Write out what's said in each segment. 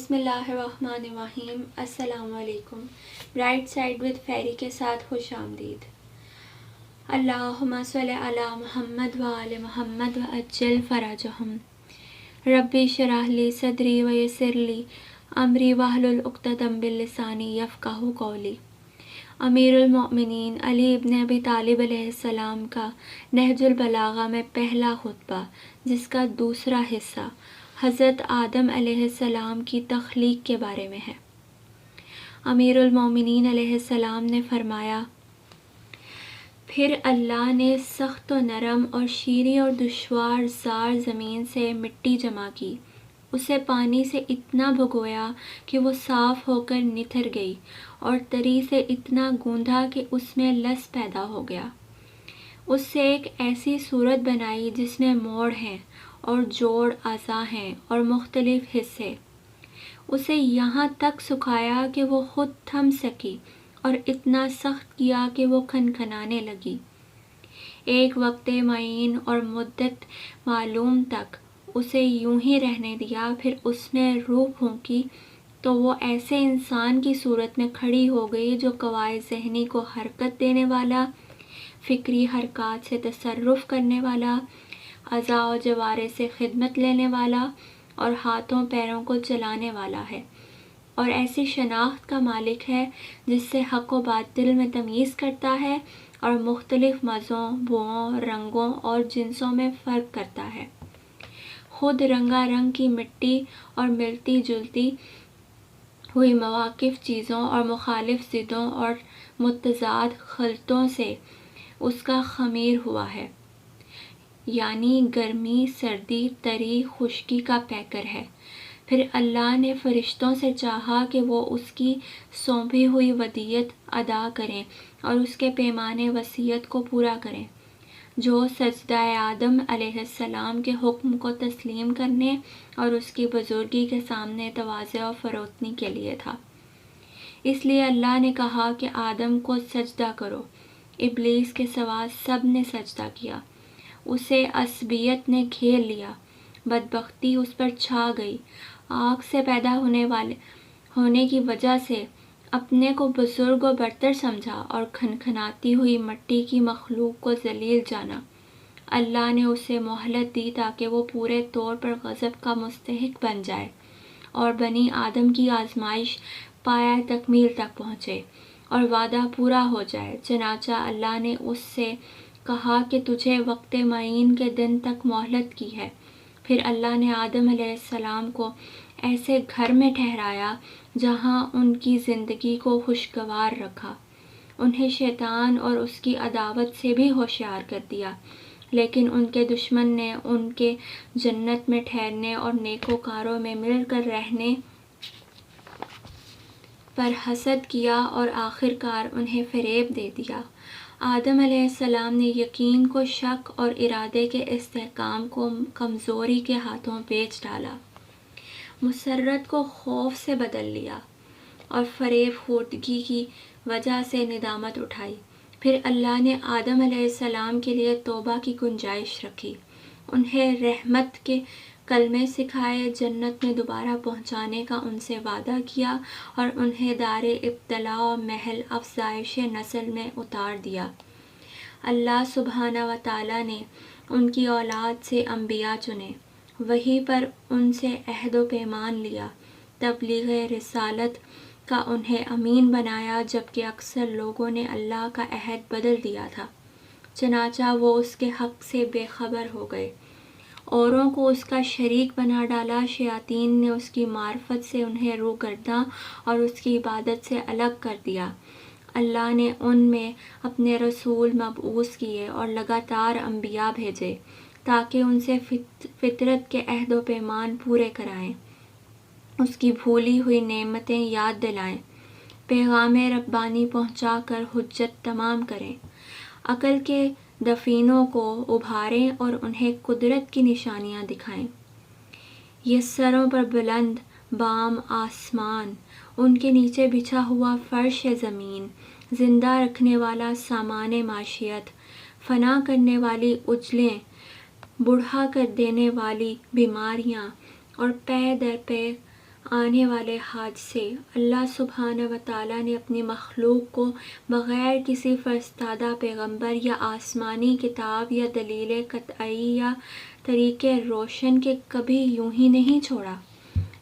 بسم اللہ الرحمن الرحیم۔ السلام علیکم۔ رائٹ سائڈ ود فیری کے ساتھ خوش آمدید۔ اللہم صلی علی محمد وآل محمد وعجل فرجہم۔ ربی اشرح لی صدری ویسر لی امری واحلل عقدۃ من لسانی یفقہوا قولی۔ امیر المؤمنین علی ابن ابی طالب علیہ السلام کا نہج البلاغہ میں پہلا خطبہ، جس کا دوسرا حصہ حضرت آدم علیہ السلام کی تخلیق کے بارے میں ہے۔ امیر المومنین علیہ السلام نے فرمایا، پھر اللہ نے سخت و نرم اور شیریں اور دشوار زار زمین سے مٹی جمع کی، اسے پانی سے اتنا بھگویا کہ وہ صاف ہو کر نتھر گئی، اور تری سے اتنا گوندھا کہ اس میں لس پیدا ہو گیا۔ اس سے ایک ایسی صورت بنائی جس میں موڑ ہیں اور جوڑ اعضاء ہیں اور مختلف حصے۔ اسے یہاں تک سکھایا کہ وہ خود تھم سکی، اور اتنا سخت کیا کہ وہ کھنکھنانے لگی۔ ایک وقت معین اور مدت معلوم تک اسے یوں ہی رہنے دیا، پھر اس نے روح پھونکی تو وہ ایسے انسان کی صورت میں کھڑی ہو گئی جو قواعد ذہنی کو حرکت دینے والا، فکری حرکات سے تصرف کرنے والا، اعضاء و جوارح سے خدمت لینے والا اور ہاتھوں پیروں کو چلانے والا ہے، اور ایسی شناخت کا مالک ہے جس سے حق و باطل میں تمیز کرتا ہے اور مختلف مزوں، بوؤں، رنگوں اور جنسوں میں فرق کرتا ہے۔ خود رنگا رنگ کی مٹی اور ملتی جلتی ہوئی مواقف چیزوں اور مخالف ضدوں اور متضاد خلطوں سے اس کا خمیر ہوا ہے، یعنی گرمی، سردی، تری، خشکی کا پیکر ہے۔ پھر اللہ نے فرشتوں سے چاہا کہ وہ اس کی سونپی ہوئی ودیعت ادا کریں اور اس کے پیمانے وصیت کو پورا کریں، جو سجدہ آدم علیہ السلام کے حکم کو تسلیم کرنے اور اس کی بزرگی کے سامنے تواضع و فروتنی کے لیے تھا۔ اس لیے اللہ نے کہا کہ آدم کو سجدہ کرو۔ ابلیس کے سوا سب نے سجدہ کیا۔ اسے عصبیت نے گھیر لیا، بدبختی اس پر چھا گئی۔ آگ سے پیدا ہونے کی وجہ سے اپنے کو بزرگ و برتر سمجھا اور کھنکھناتی ہوئی مٹی کی مخلوق کو ذلیل جانا۔ اللہ نے اسے مہلت دی تاکہ وہ پورے طور پر غضب کا مستحق بن جائے اور بنی آدم کی آزمائش پایہ تکمیل تک پہنچے اور وعدہ پورا ہو جائے۔ چنانچہ اللہ نے اس سے کہا کہ تجھے وقت معین کے دن تک مہلت کی ہے۔ پھر اللہ نے آدم علیہ السلام کو ایسے گھر میں ٹھہرایا جہاں ان کی زندگی کو خوشگوار رکھا۔ انہیں شیطان اور اس کی عداوت سے بھی ہوشیار کر دیا، لیکن ان کے دشمن نے ان کے جنت میں ٹھہرنے اور نیکوکاروں میں مل کر رہنے پر حسد کیا اور آخرکار انہیں فریب دے دیا۔ آدم علیہ السلام نے یقین کو شک اور ارادے کے استحکام کو کمزوری کے ہاتھوں بیچ ڈالا، مسرت کو خوف سے بدل لیا اور فریب خوردگی کی وجہ سے ندامت اٹھائی۔ پھر اللہ نے آدم علیہ السلام کے لیے توبہ کی گنجائش رکھی، انہیں رحمت کے کلمے سکھائے، جنت میں دوبارہ پہنچانے کا ان سے وعدہ کیا اور انہیں دار ابتلاء و محل افزائش نسل میں اتار دیا۔ اللہ سبحانہ و تعالیٰ نے ان کی اولاد سے انبیاء چنے، وحی پر ان سے عہد و پیمان لیا، تبلیغ رسالت کا انہیں امین بنایا، جبکہ اکثر لوگوں نے اللہ کا عہد بدل دیا تھا، چنانچہ وہ اس کے حق سے بے خبر ہو گئے، اوروں کو اس کا شریک بنا ڈالا۔ شیاطین نے اس کی معرفت سے انہیں روگرداں اور اس کی عبادت سے الگ کر دیا۔ اللہ نے ان میں اپنے رسول مبعوث کیے اور لگاتار انبیاء بھیجے تاکہ ان سے فطرت کے عہد و پیمان پورے کرائیں، اس کی بھولی ہوئی نعمتیں یاد دلائیں، پیغام ربانی پہنچا کر حجت تمام کریں، عقل کے دفینوں کو ابھاریں اور انہیں قدرت کی نشانیاں دکھائیں۔ یہ سروں پر بلند بام آسمان، ان کے نیچے بچھا ہوا فرش زمین، زندہ رکھنے والا سامان معیشت، فنا کرنے والی عجلیں، بوڑھا کر دینے والی بیماریاں اور پے در پے آنے والے حادثے اللہ سبحانہ و تعالیٰ نے اپنی مخلوق کو بغیر کسی فرستادہ پیغمبر یا آسمانی کتاب یا دلیل قطعی یا طریقے روشن کے کبھی یوں ہی نہیں چھوڑا۔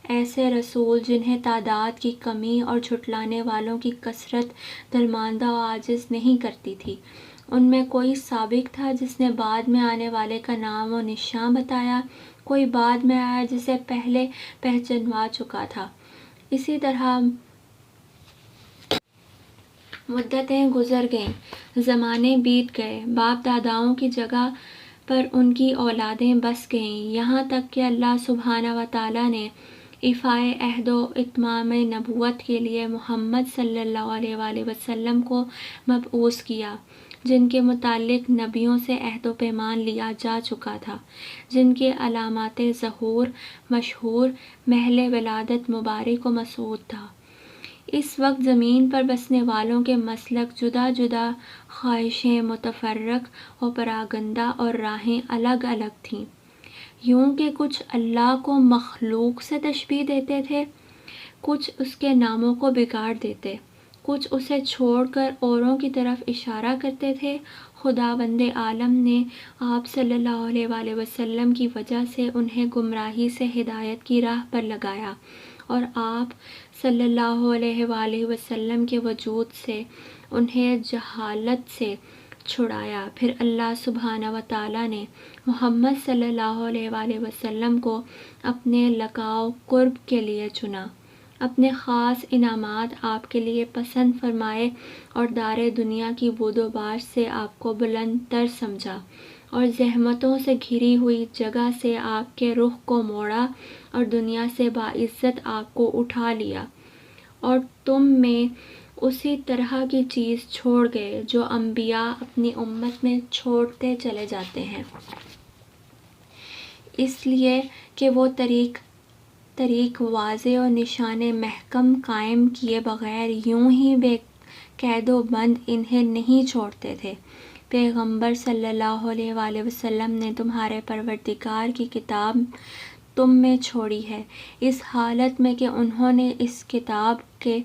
ایسے رسول جنہیں تعداد کی کمی اور جھٹلانے والوں کی کثرت درماندہ و عاجز نہیں کرتی تھی، ان میں کوئی سابق تھا جس نے بعد میں آنے والے کا نام و نشان بتایا، کوئی بعد میں آیا جسے پہلے پہچنوا چکا تھا۔ اسی طرح مدتیں گزر گئیں، زمانے بیت گئے، باپ داداؤں کی جگہ پر ان کی اولادیں بس گئیں، یہاں تک کہ اللہ سبحانہ و تعالیٰ نے ایفائے عہد و اتمام نبوت کے لیے محمد صلی اللہ علیہ وآلہ وسلم کو مبعوث کیا، جن کے متعلق نبیوں سے عہد و پیمان لیا جا چکا تھا، جن کی علامات ظہور مشہور، محل ولادت مبارک و مسعود تھا۔ اس وقت زمین پر بسنے والوں کے مسلک جدا جدا، خواہشیں متفرق و پراگندہ اور راہیں الگ الگ تھیں، یوں کہ کچھ اللہ کو مخلوق سے تشبیہ دیتے تھے، کچھ اس کے ناموں کو بگاڑ دیتے، کچھ اسے چھوڑ کر اوروں کی طرف اشارہ کرتے تھے۔ خداوند عالم نے آپ صلی اللہ علیہ وآلہ وسلم کی وجہ سے انہیں گمراہی سے ہدایت کی راہ پر لگایا، اور آپ صلی اللہ علیہ وآلہ وسلم کے وجود سے انہیں جہالت سے چھڑایا۔ پھر اللہ سبحانہ و تعالیٰ نے محمد صلی اللہ علیہ وآلہ وسلم کو اپنے لقاء و قرب کے لیے چنا، اپنے خاص انعامات آپ کے لیے پسند فرمائے، اور دار دنیا کی بود و باش سے آپ کو بلند تر سمجھا، اور زحمتوں سے گھری ہوئی جگہ سے آپ کے رخ کو موڑا، اور دنیا سے باعزت آپ کو اٹھا لیا، اور تم میں اسی طرح کی چیز چھوڑ گئے جو انبیاء اپنی امت میں چھوڑتے چلے جاتے ہیں، اس لیے کہ وہ طریق واضح اور نشان محکم قائم کیے بغیر یوں ہی بے قید و بند انہیں نہیں چھوڑتے تھے۔ پیغمبر صلی اللہ علیہ وآلہ وسلم نے تمہارے پروردگار کی کتاب تم میں چھوڑی ہے، اس حالت میں کہ انہوں نے اس کتاب کے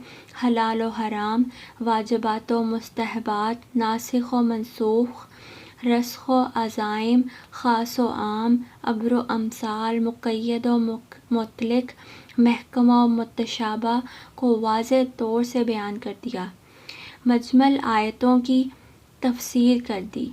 حلال و حرام، واجبات و مستحبات، ناسخ و منسوخ، رسخ و عزائم، خاص و عام، امر و امثال، مقید و مطلق، محکم و متشابہ کو واضح طور سے بیان کر دیا، مجمل آیتوں کی تفسیر کر دی،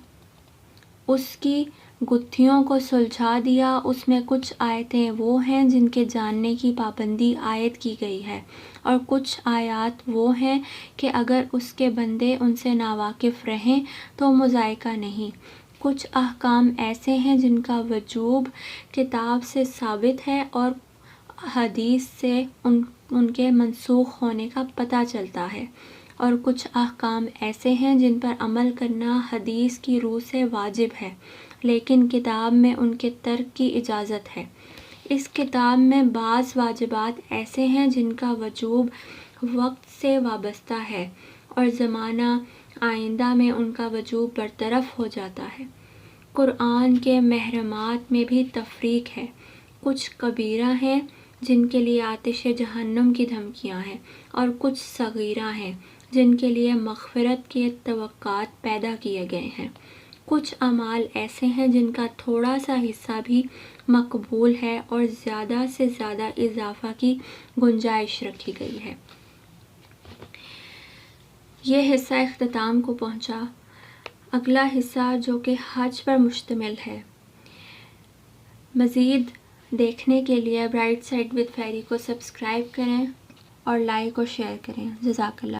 اس کی گتھیوں کو سلجھا دیا۔ اس میں کچھ آیتیں وہ ہیں جن کے جاننے کی پابندی عائد کی گئی ہے، اور کچھ آیات وہ ہیں کہ اگر اس کے بندے ان سے ناواقف رہیں تو مذائقہ نہیں۔ کچھ احکام ایسے ہیں جن کا وجوب کتاب سے ثابت ہے اور حدیث سے ان کے منسوخ ہونے کا پتہ چلتا ہے، اور کچھ احکام ایسے ہیں جن پر عمل کرنا حدیث کی روح سے واجب ہے، لیکن کتاب میں ان کے ترک کی اجازت ہے۔ اس کتاب میں بعض واجبات ایسے ہیں جن کا وجوب وقت سے وابستہ ہے، اور زمانہ آئندہ میں ان کا وجوب برطرف ہو جاتا ہے۔ قرآن کے محرمات میں بھی تفریق ہے، کچھ کبیرہ ہیں جن کے لیے آتش جہنم کی دھمکیاں ہیں، اور کچھ صغیرہ ہیں جن کے لیے مغفرت کے توقعات پیدا کیے گئے ہیں۔ کچھ اعمال ایسے ہیں جن کا تھوڑا سا حصہ بھی مقبول ہے، اور زیادہ سے زیادہ اضافہ کی گنجائش رکھی گئی ہے۔ یہ حصہ اختتام کو پہنچا۔ اگلا حصہ جو کہ حج پر مشتمل ہے، مزید دیکھنے کے لیے برائٹ سائڈ وتھ فیری کو سبسکرائب کریں اور لائک اور شیئر کریں۔ جزاک اللہ۔